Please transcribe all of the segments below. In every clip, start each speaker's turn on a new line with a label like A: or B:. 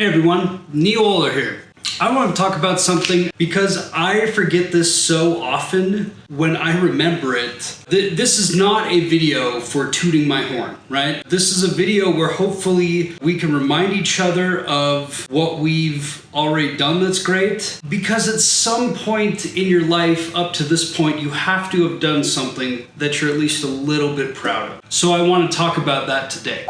A: Hey everyone, Oler here. I want to talk about something because I forget this so often when I remember it. This is not a video for tooting my horn, right? This is a video where hopefully we can remind each other of what we've already done that's great. Because at some point in your life up to this point, you have to have done something that you're at least a little bit proud of. So I want to talk about that today.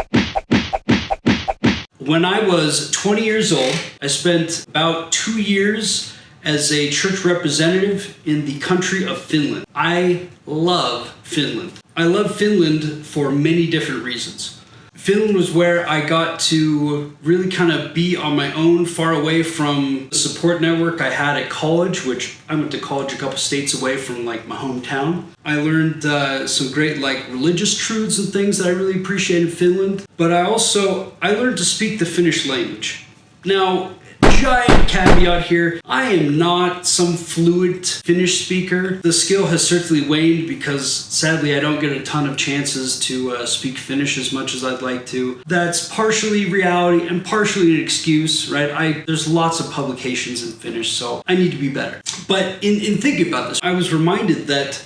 A: When I was 20 years old, I spent about 2 years as a church representative in the country of Finland. I love Finland. I love Finland for many different reasons. Finland was where I got to really kind of be on my own, far away from the support network I had at college, which I went to college a couple states away from like my hometown. I learned some great like religious truths and things that I really appreciate in Finland. But I learned to speak the Finnish language. Now, giant caveat here, I am not some fluent Finnish speaker. The skill has certainly waned because sadly I don't get a ton of chances to speak Finnish as much as I'd like to. That's partially reality and partially an excuse, right? There's lots of publications in Finnish, so I need to be better. But in thinking about this, I was reminded that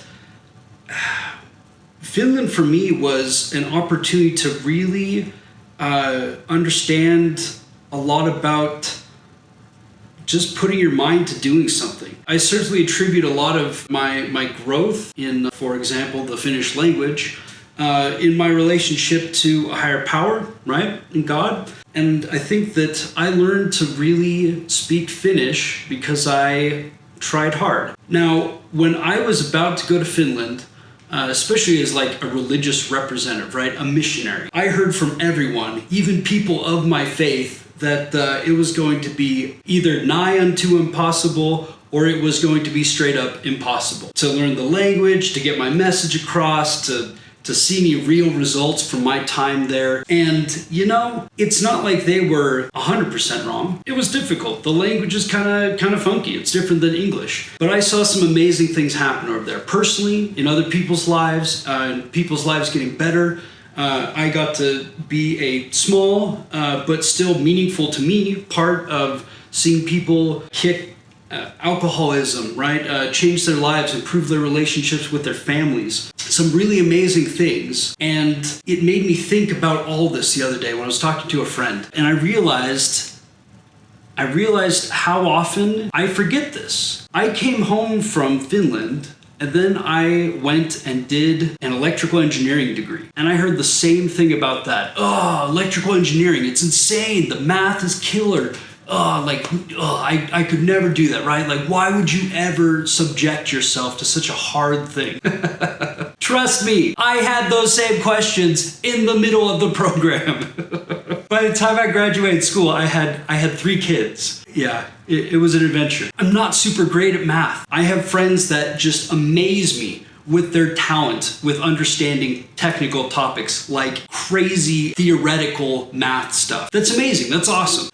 A: Finland for me was an opportunity to really understand a lot about just putting your mind to doing something. I certainly attribute a lot of my growth in, for example, the Finnish language, in my relationship to a higher power, right, in God. And I think that I learned to really speak Finnish because I tried hard. Now, when I was about to go to Finland, especially as like a religious representative, right, a missionary, I heard from everyone, even people of my faith, that it was going to be either nigh unto impossible or it was going to be straight up impossible. To learn the language, to get my message across, to see any real results from my time there. And, you know, it's not like they were 100% wrong. It was difficult. The language is kind of funky. It's different than English. But I saw some amazing things happen over there. Personally, in other people's lives getting better. I got to be a small, but still meaningful to me, part of seeing people kick alcoholism, right? Change their lives, improve their relationships with their families. Some really amazing things. And it made me think about all this the other day when I was talking to a friend. And I realized how often I forget this. I came home from Finland and then I went and did an electrical engineering degree. And I heard the same thing about that. Oh, electrical engineering, it's insane. The math is killer. I could never do that, right? Like, why would you ever subject yourself to such a hard thing? Trust me, I had those same questions in the middle of the program. By the time I graduated school, I had 3 kids. Yeah, it was an adventure. I'm not super great at math. I have friends that just amaze me with their talent with understanding technical topics like crazy theoretical math stuff. That's amazing. That's awesome.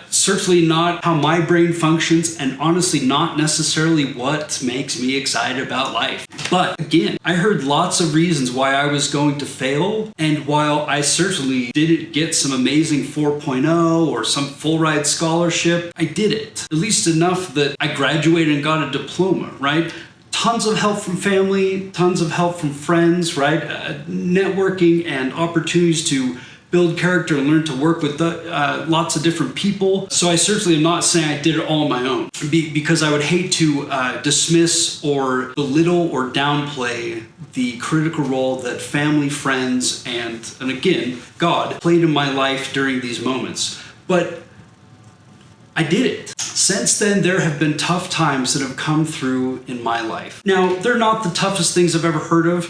A: Certainly not how my brain functions, and honestly not necessarily what makes me excited about life. But again, I heard lots of reasons why I was going to fail, and while I certainly didn't get some amazing 4.0 or some full ride scholarship, I did it. At least enough that I graduated and got a diploma, right? Tons of help from family, tons of help from friends, right? Networking and opportunities to build character and learn to work with lots of different people. So I certainly am not saying I did it all on my own, because I would hate to dismiss or belittle or downplay the critical role that family, friends, and again, God played in my life during these moments. But I did it. Since then, there have been tough times that have come through in my life. Now, they're not the toughest things I've ever heard of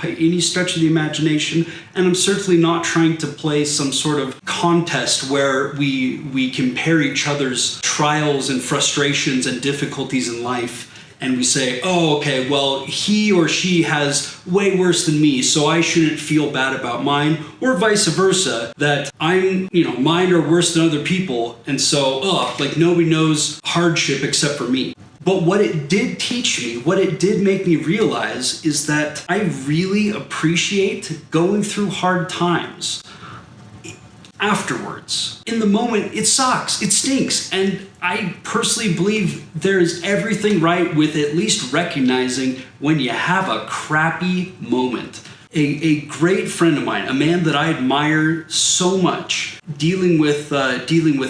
A: by any stretch of the imagination, and I'm certainly not trying to play some sort of contest where we compare each other's trials and frustrations and difficulties in life, and we say, oh, okay, well, he or she has way worse than me, so I shouldn't feel bad about mine, or vice versa, that mine are worse than other people, and so, nobody knows hardship except for me. But what it did teach me, what it did make me realize, is that I really appreciate going through hard times. afterwards. In the moment, it sucks, it stinks, and I personally believe there's everything right with at least recognizing when you have a crappy moment. A great friend of mine, a man that I admire so much, dealing with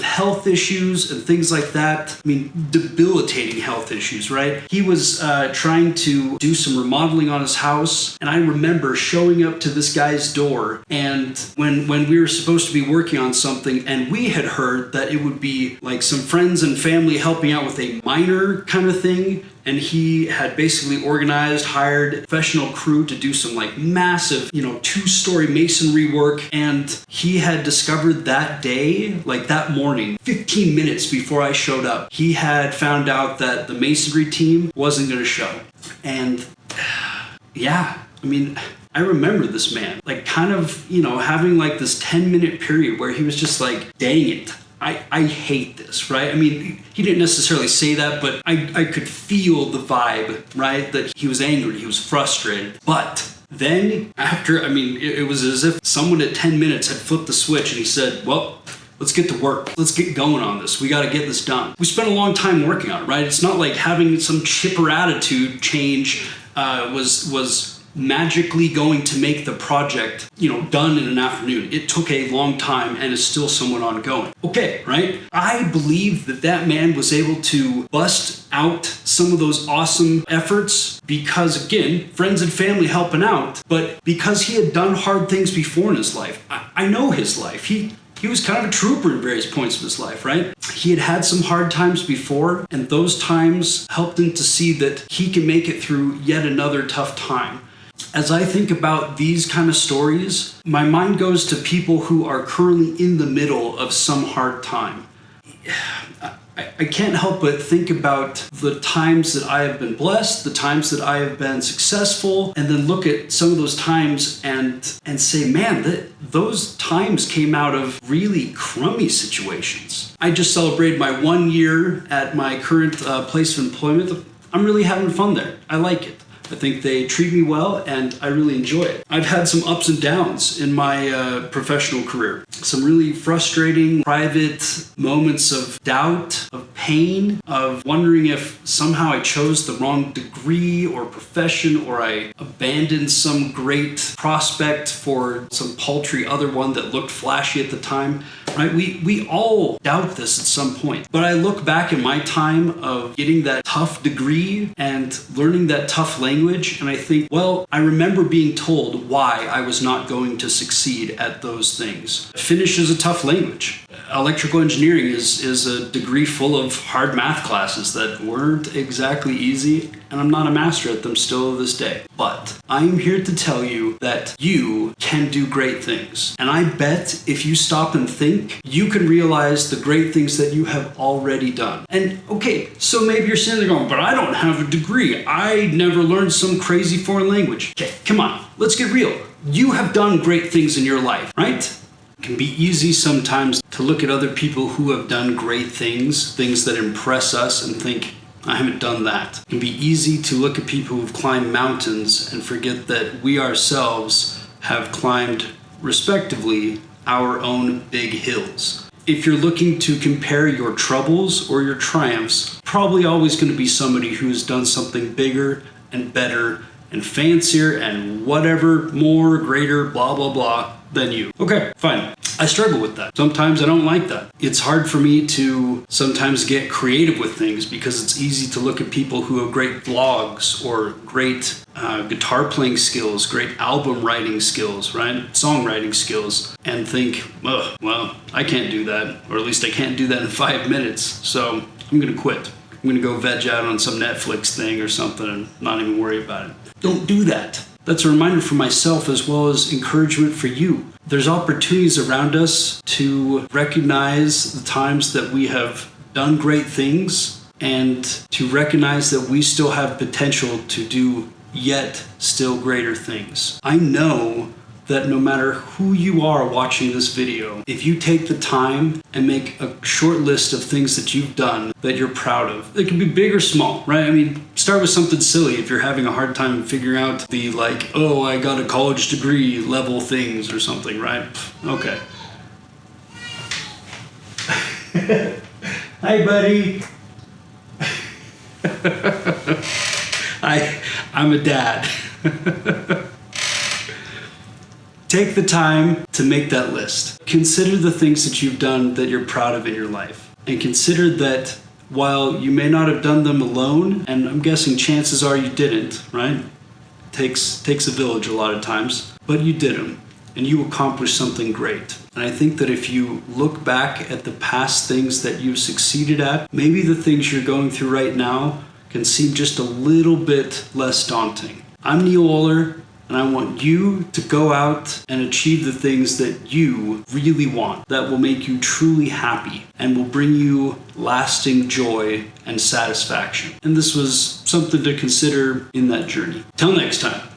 A: health issues and things like that. I mean, debilitating health issues, right? He was trying to do some remodeling on his house, and I remember showing up to this guy's door, and when we were supposed to be working on something, and we had heard that it would be like some friends and family helping out with a minor kind of thing. And he had basically hired a professional crew to do some like massive, 2-story masonry work. And he had discovered that day, like that morning, 15 minutes before I showed up, he had found out that the masonry team wasn't going to show. And yeah, I mean, I remember this man, like kind of, having like this 10-minute period where he was just like, dang it. I hate this, right? I mean, he didn't necessarily say that, but I could feel the vibe, right? That he was angry, he was frustrated. But then after, it was as if someone at 10 minutes had flipped the switch and he said, well, let's get to work. Let's get going on this. We got to get this done. We spent a long time working on it, right? It's not like having some chipper attitude change was magically going to make the project, done in an afternoon. It took a long time and is still somewhat ongoing. Okay, right? I believe that man was able to bust out some of those awesome efforts because, again, friends and family helping out, but because he had done hard things before in his life. I know his life. He was kind of a trooper in various points of his life, right? He had had some hard times before, and those times helped him to see that he can make it through yet another tough time. As I think about these kind of stories, my mind goes to people who are currently in the middle of some hard time. I can't help but think about the times that I have been blessed, the times that I have been successful, and then look at some of those times and say, man, those times came out of really crummy situations. I just celebrated my 1 year at my current place of employment. I'm really having fun there. I like it. I think they treat me well, and I really enjoy it. I've had some ups and downs in my professional career. Some really frustrating private moments of doubt, of pain, of wondering if somehow I chose the wrong degree or profession, or I abandoned some great prospect for some paltry other one that looked flashy at the time. Right? We all doubt this at some point. But I look back at my time of getting that tough degree and learning that tough language, and I think, well, I remember being told why I was not going to succeed at those things. Finnish is a tough language. Electrical engineering is a degree full of hard math classes that weren't exactly easy, and I'm not a master at them still to this day. But I'm here to tell you that you can do great things. And I bet if you stop and think, you can realize the great things that you have already done. And okay, so maybe you're sitting there going, but I don't have a degree. I never learned some crazy foreign language. Okay, come on, let's get real. You have done great things in your life, right? It can be easy sometimes to look at other people who have done great things that impress us, and think, I haven't done that. It can be easy to look at people who've climbed mountains and forget that we ourselves have climbed, respectively, our own big hills. If you're looking to compare your troubles or your triumphs, probably always going to be somebody who's done something bigger and better and fancier and whatever, more, greater, blah, blah, blah, than you. Okay, fine. I struggle with that. Sometimes I don't like that. It's hard for me to sometimes get creative with things because it's easy to look at people who have great blogs or great guitar playing skills, great album writing skills, right? Songwriting skills, and think, oh, well, I can't do that, or at least I can't do that in 5 minutes, so I'm gonna quit. I'm gonna go veg out on some Netflix thing or something and not even worry about it. Don't do that. That's a reminder for myself as well as encouragement for you. There's opportunities around us to recognize the times that we have done great things and to recognize that we still have potential to do yet still greater things. I know that no matter who you are watching this video, if you take the time and make a short list of things that you've done that you're proud of, it can be big or small, right? I mean, start with something silly if you're having a hard time figuring out the I got a college degree level things or something, right? Okay. Hi, buddy. I'm a dad. Take the time to make that list. Consider the things that you've done that you're proud of in your life. And consider that while you may not have done them alone, and I'm guessing chances are you didn't, right? Takes a village a lot of times, but you did them, and you accomplished something great. And I think that if you look back at the past things that you've succeeded at, maybe the things you're going through right now can seem just a little bit less daunting. I'm Neil Oler, and I want you to go out and achieve the things that you really want, that will make you truly happy and will bring you lasting joy and satisfaction. And this was something to consider in that journey. Till next time.